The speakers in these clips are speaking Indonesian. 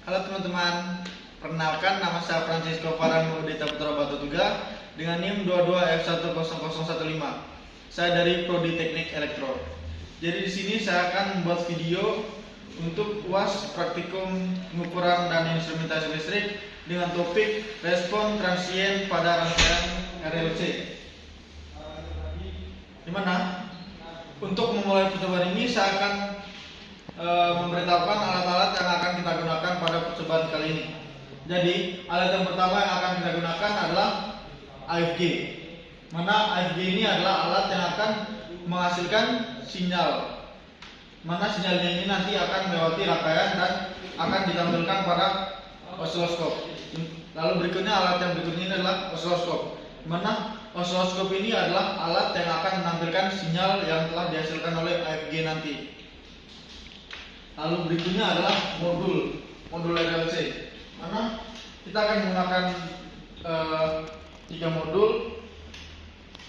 Halo teman-teman, perkenalkan nama saya Francisco Farhan Udita Putra Batutuga dengan NIM 22F10015. Saya dari Prodi Teknik Elektro. Jadi di sini saya akan membuat video untuk UAS Praktikum Pengukuran dan Instrumentasi Listrik dengan topik respon transien pada rangkaian RLC. Dimana untuk memulai percobaan ini saya akan memberitahukan alat-alat yang akan kita gunakan pada percobaan kali ini. Jadi alat yang pertama yang akan kita gunakan adalah AFG. Mana AFG ini adalah alat yang akan menghasilkan sinyal. Mana sinyalnya ini nanti akan melewati rangkaian dan akan ditampilkan pada osiloskop. Lalu berikutnya alat yang berikutnya ini adalah osiloskop. Mana osiloskop ini adalah alat yang akan menampilkan sinyal yang telah dihasilkan oleh AFG nanti. Lalu berikutnya adalah modul RLC. Mana kita akan menggunakan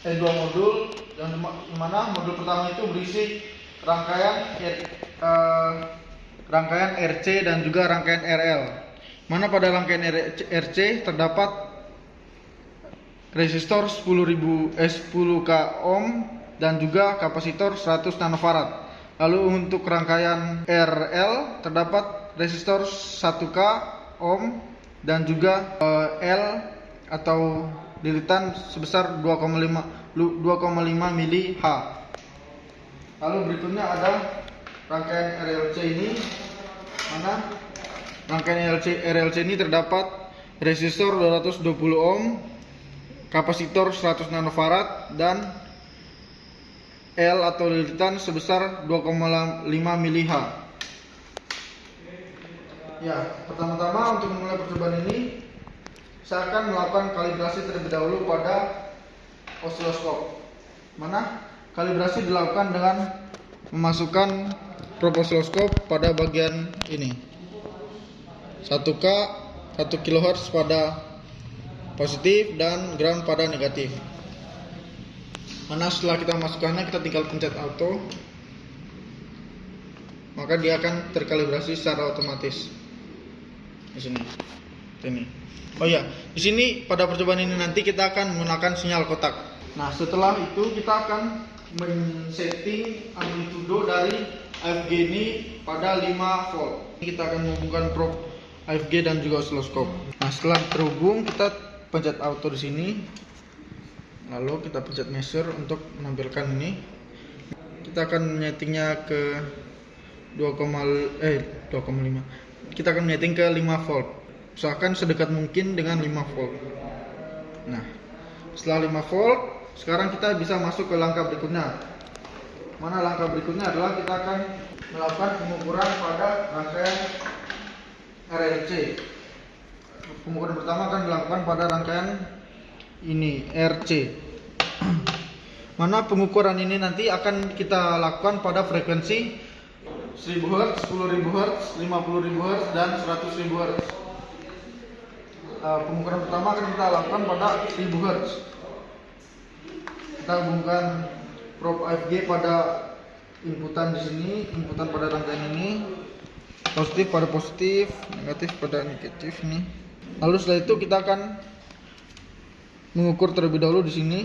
dua modul yang dimana modul pertama itu berisi rangkaian RC dan juga rangkaian RL. Mana pada rangkaian RC terdapat resistor 10 k ohm dan juga kapasitor 100 nanofarad. Lalu untuk rangkaian RL terdapat resistor 1 k ohm dan juga L atau lilitan sebesar 2,5 mili H. Lalu berikutnya ada rangkaian RLC ini, mana rangkaian RLC ini terdapat resistor 220 ohm, kapasitor 100 nanofarad dan L atau lilitan sebesar 2,5 mili H. Ya, pertama-tama untuk memulai percobaan ini saya akan melakukan kalibrasi terlebih dahulu pada osiloskop. Mana kalibrasi dilakukan dengan memasukkan probe osiloskop pada bagian ini. 1K 1 kHz pada positif dan ground pada negatif. Mana setelah kita masukkannya, kita tinggal pencet auto, maka dia akan terkalibrasi secara otomatis. Di sini. Oh ya, di sini pada percobaan ini nanti kita akan menggunakan sinyal kotak. Nah, setelah itu kita akan men-setting amplitudo dari AFG ini pada 5 volt. Kita akan menghubungkan probe AFG dan juga osiloskop. Nah, setelah terhubung, kita pencet auto di sini. Lalu kita pencet measure untuk menampilkan ini. Kita akan menyetingnya ke 2,5. Kita akan menyeting ke 5 volt. Usahakan sedekat mungkin dengan 5 volt. Nah, setelah 5 volt, sekarang kita bisa masuk ke langkah berikutnya. Mana langkah berikutnya adalah kita akan melakukan pengukuran pada rangkaian RLC. Pengukuran pertama akan dilakukan pada rangkaian ini RC. Mana pengukuran ini nanti akan kita lakukan pada frekuensi 1000 Hz, 10.000 Hz, 50.000 Hz dan 100.000 Hz. Pengukuran pertama akan kita lakukan pada 1000 Hz. Kita hubungkan probe AFG pada inputan di sini, inputan pada rangkaian ini, positif pada positif, negatif pada negatif ini. Lalu setelah itu kita akan mengukur terlebih dahulu di sini.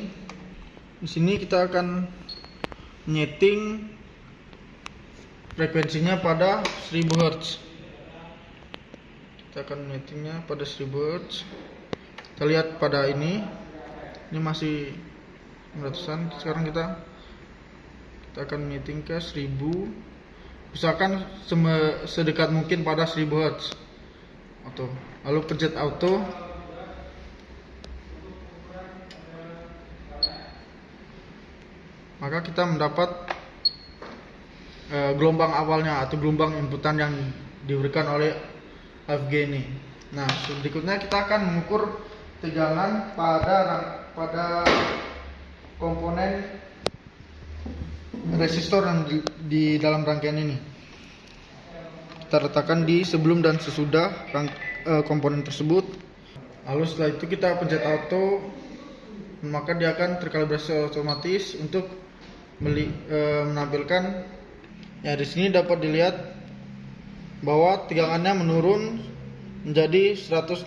Di sini kita akan nyeting frekuensinya pada 1000 Hz. Kita akan nyetingnya pada 1000 Hz. Kita lihat pada ini masih 900-an. Sekarang kita akan nyeting ke 1000. Usahakan sedekat mungkin pada 1000 Hz. Auto. Lalu pencet auto. Maka kita mendapat gelombang awalnya atau gelombang inputan yang diberikan oleh AFG ini. Nah, berikutnya kita akan mengukur tegangan pada komponen resistor yang di dalam rangkaian ini. Kita letakkan di sebelum dan sesudah komponen tersebut. Lalu setelah itu kita pencet auto, maka dia akan terkalibrasi otomatis untuk menampilkan. Ya, di sini dapat dilihat bahwa tegangannya menurun menjadi 100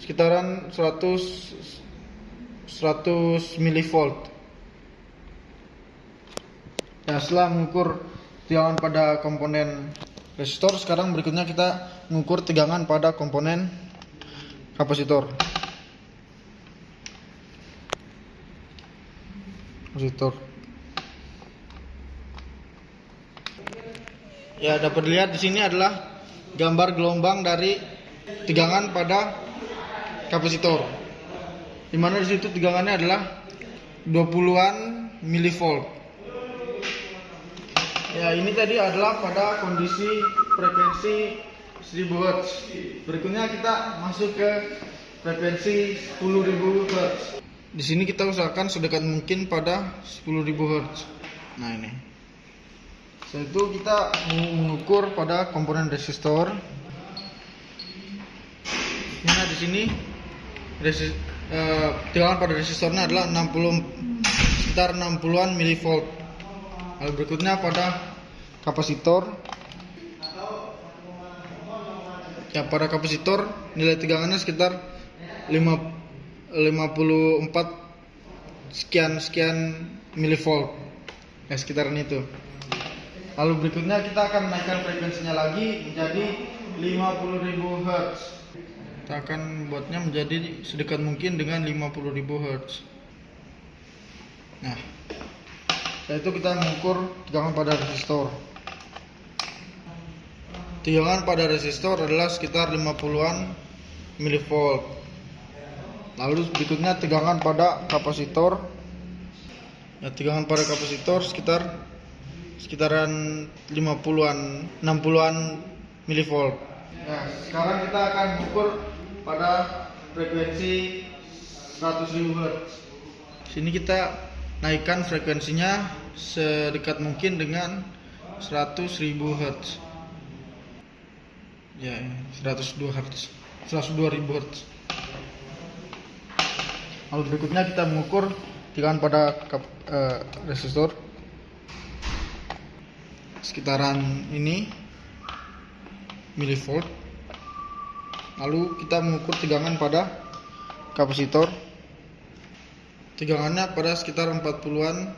sekitaran 100 milivolt. Nah, setelah mengukur tegangan pada komponen resistor, sekarang berikutnya kita mengukur tegangan pada komponen kapasitor. Ya, dapat dilihat di sini adalah gambar gelombang dari tegangan pada kapasitor, di mana di situ tegangannya adalah 20-an milivolt. Ya, ini tadi adalah pada kondisi frekuensi 1000 Hz. Berikutnya kita masuk ke frekuensi 10.000 Hz. Di sini kita usahakan sedekat mungkin pada 10.000 Hz. Nah, ini. Setelah itu kita mengukur pada komponen resistor. Nah, di sini tegangan pada resistornya adalah sekitar 60-an milivolt. Lalu berikutnya pada kapasitor. Ya, pada kapasitor nilai tegangannya sekitar 54 sekian milivolt. Ya, sekitaran itu. Lalu berikutnya kita akan menaikkan frekuensinya lagi menjadi 50.000 Hz. Kita akan buatnya menjadi sedekat mungkin dengan 50.000 Hz. Nah, setelah itu kita mengukur tegangan pada resistor. Tegangan pada resistor adalah sekitar 50-an milivolt. Lalu berikutnya tegangan pada kapasitor. Ya, tegangan pada kapasitor sekitaran 50-an, 60-an milivolt. Nah, sekarang kita akan mengukur pada frekuensi 100.000 Hz. Sini kita naikkan frekuensinya sedekat mungkin dengan 100.000 Hz. Ya, 102 Hz. 102.000 Hz. Lalu berikutnya kita mengukur tegangan pada resistor sekitaran ini milivolt. Lalu kita mengukur tegangan pada kapasitor. Tegangannya pada sekitar 40-an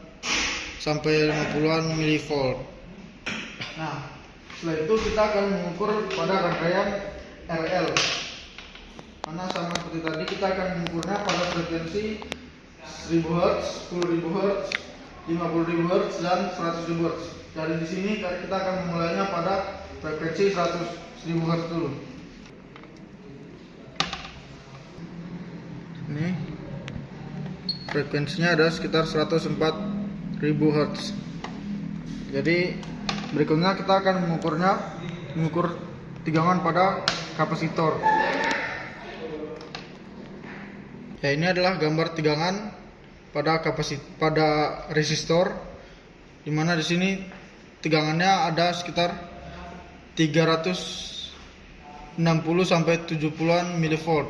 sampai 50-an milivolt. Nah, setelah itu kita akan mengukur pada rangkaian RL. Mana sama seperti tadi, kita akan mengukurnya pada frekuensi 1000 Hz, 10.000 Hz, 50.000 Hz, dan 100.000 Hz. Dari di sini kita akan memulainya pada frekuensi 100.000 Hz dulu. Ini frekuensinya ada sekitar 104.000 Hz. Jadi berikutnya kita akan mengukur tegangan pada kapasitor. Ya, ini adalah gambar tegangan pada resistor, di mana di sini tegangannya ada sekitar 360 sampai 70-an milivolt.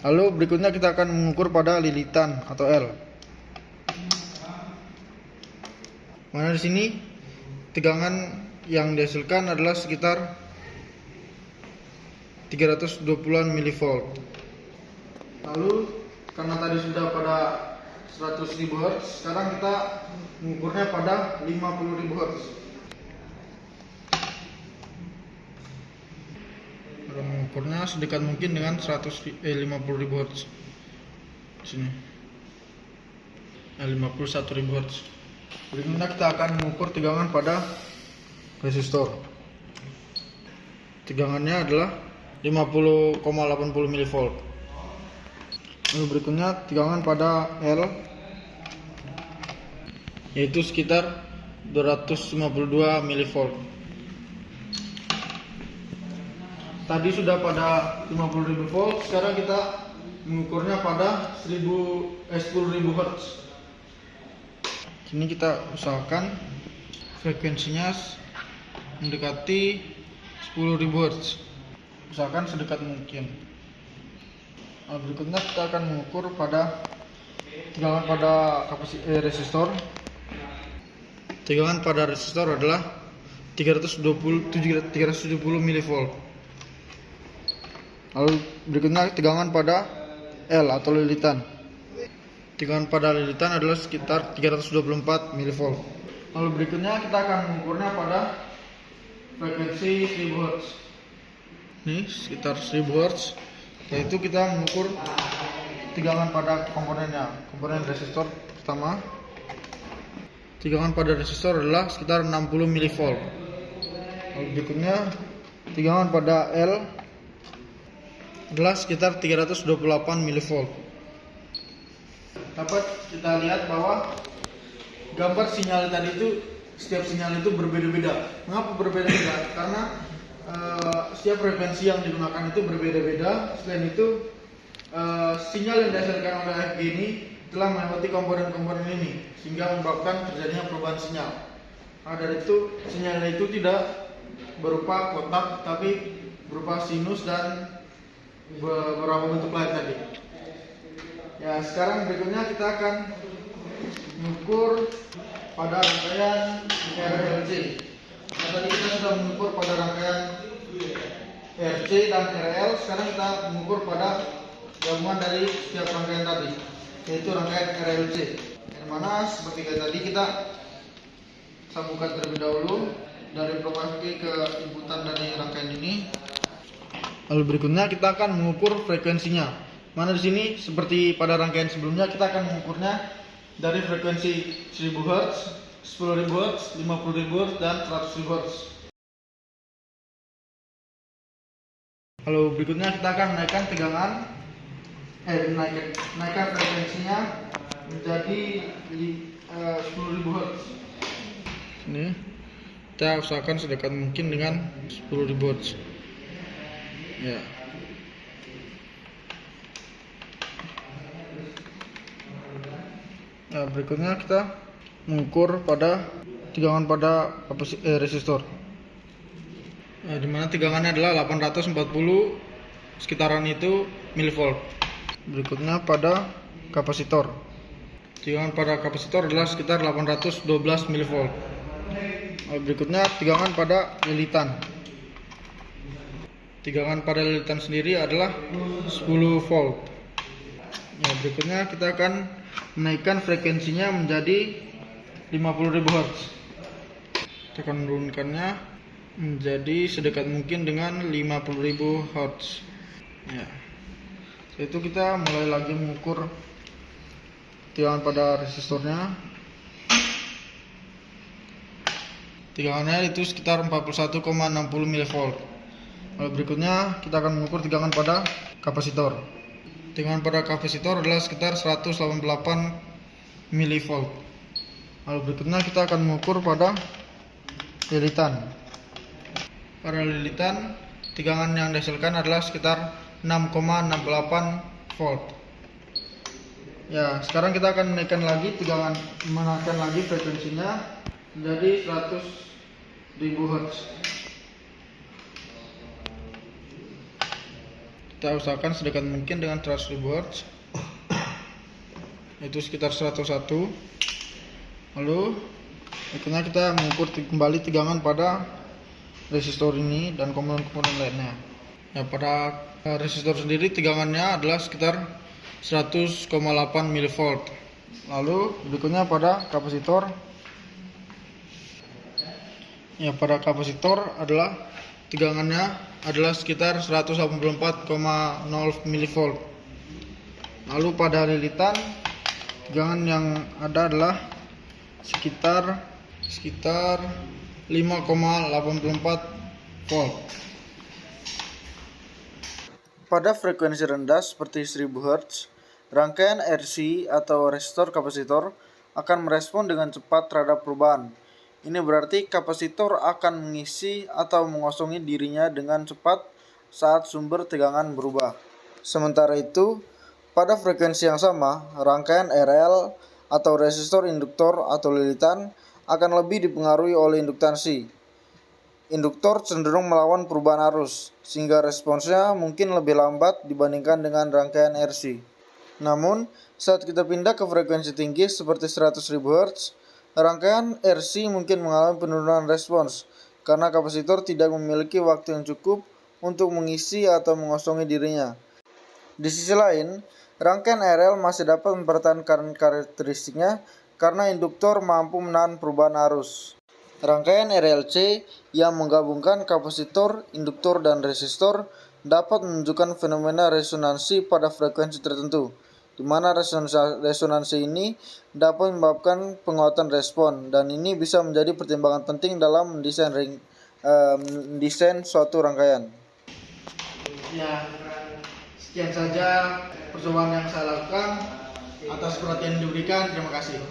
Lalu berikutnya kita akan mengukur pada lilitan atau L. Mana di sini tegangan yang dihasilkan adalah sekitar 320-an milivolt. Lalu karena tadi sudah pada 100.000 Hz, sekarang kita mengukurnya pada 50.000 Hz. Mengukurnya sedekat mungkin dengan 50.000 Hz. Sini. 51.000 Hz. Berikutnya kita akan mengukur tegangan pada resistor. Tegangannya adalah 50,80 milivolt. Lalu berikutnya tegangan pada L, yaitu sekitar 252 milivolt. Tadi sudah pada 50.000 volt, sekarang kita mengukurnya pada 10.000 Hz. Sini kita usahakan frekuensinya mendekati 10.000 Hz. Usahakan sedekat mungkin. Nah, berikutnya kita akan mengukur pada tegangan pada resistor. Tegangan pada resistor adalah 370 milivolt. Lalu berikutnya tegangan pada L atau lilitan. Tegangan pada lilitan adalah sekitar 324 mV. Lalu berikutnya kita akan mengukurnya pada frekuensi 1000 Hz. Ini sekitar 1000 Hz. Yaitu kita mengukur tegangan pada komponennya. Komponen resistor pertama. Tegangan pada resistor adalah sekitar 60 mV. Lalu berikutnya tegangan pada L adalah sekitar 328 mV. Dapat kita lihat bahwa gambar sinyal tadi itu, setiap sinyal itu berbeda-beda. Mengapa berbeda-beda? Karena setiap frekuensi yang digunakan itu berbeda-beda. Selain itu, sinyal yang dihasilkan oleh AFG ini telah melewati komponen-komponen ini sehingga menyebabkan terjadinya perubahan sinyal. Nah, dari itu sinyal itu tidak berupa kotak tapi berupa sinus dan beberapa bentuk lain tadi. Ya, sekarang berikutnya kita akan mengukur pada rangkaian RLC. Nah, tadi kita sudah mengukur pada rangkaian RC dan RL. Sekarang kita mengukur pada gabungan dari setiap rangkaian tadi, yaitu rangkaian RLC. Yang mana seperti tadi kita sambungkan terlebih dahulu dari program ke inputan dari rangkaian ini. Lalu berikutnya kita akan mengukur frekuensinya. Mana di sini seperti pada rangkaian sebelumnya kita akan mengukurnya dari frekuensi 1000 Hz, 10.000 Hz, 50.000 Hz dan 100.000 Hz. Lalu berikutnya kita akan menaikkan tegangan naikkan frekuensinya menjadi 10.000 Hz. Ini kita usahakan sedekat mungkin dengan 10.000 Hz. Ya. Nah, berikutnya kita mengukur pada tegangan pada resistor. Nah, dimana tegangannya adalah 840 sekitaran itu milivolt. Berikutnya pada kapasitor. Tegangan pada kapasitor adalah sekitar 812 milivolt. Berikutnya tegangan pada lilitan. Tegangan pada lilitan sendiri adalah 10 volt. Ya, berikutnya kita akan menaikkan frekuensinya menjadi 50.000 Hz. Kita akan menurunkannya menjadi sedekat mungkin dengan 50.000 Hz. Ya. Setelah itu kita mulai lagi mengukur tegangan pada resistornya. Tegangannya itu sekitar 41,60 mV. Lalu berikutnya kita akan mengukur tegangan pada kapasitor. Tegangan pada kapasitor adalah sekitar 188 mV. Lalu berikutnya kita akan mengukur pada lilitan. Pada lilitan tegangan yang dihasilkan adalah sekitar 6,68 volt. Ya, sekarang kita akan menaikkan lagi frekuensinya menjadi 100.000 Hz. Kita usahakan sedekat mungkin dengan 100.000 Hz, itu sekitar 101. Lalu berikutnya kita mengukur kembali tegangan pada resistor ini dan komponen-komponen lainnya. Ya, pada resistor sendiri tegangannya adalah sekitar 100,8 mV. Lalu berikutnya pada kapasitor. Ya, pada kapasitor adalah tegangannya adalah sekitar 184,0 mV. Lalu pada lilitan tegangan yang ada adalah sekitar 5,84 volt. Pada frekuensi rendah seperti 1000 Hz, rangkaian RC atau resistor kapasitor akan merespon dengan cepat terhadap perubahan. Ini berarti kapasitor akan mengisi atau mengosongi dirinya dengan cepat saat sumber tegangan berubah. Sementara itu, pada frekuensi yang sama, rangkaian RL atau resistor induktor atau lilitan akan lebih dipengaruhi oleh induktansi. Induktor cenderung melawan perubahan arus, sehingga responsnya mungkin lebih lambat dibandingkan dengan rangkaian RC. Namun, saat kita pindah ke frekuensi tinggi seperti 100.000 Hz, rangkaian RC mungkin mengalami penurunan respons karena kapasitor tidak memiliki waktu yang cukup untuk mengisi atau mengosongi dirinya. Di sisi lain, rangkaian RL masih dapat mempertahankan karakteristiknya karena induktor mampu menahan perubahan arus. Rangkaian RLC yang menggabungkan kapasitor, induktor, dan resistor dapat menunjukkan fenomena resonansi pada frekuensi tertentu, di mana resonansi ini dapat menyebabkan penguatan respon, dan ini bisa menjadi pertimbangan penting dalam mendesain suatu rangkaian. Ya, sekian saja percobaan yang saya lakukan. Atas perhatian yang diberikan, terima kasih.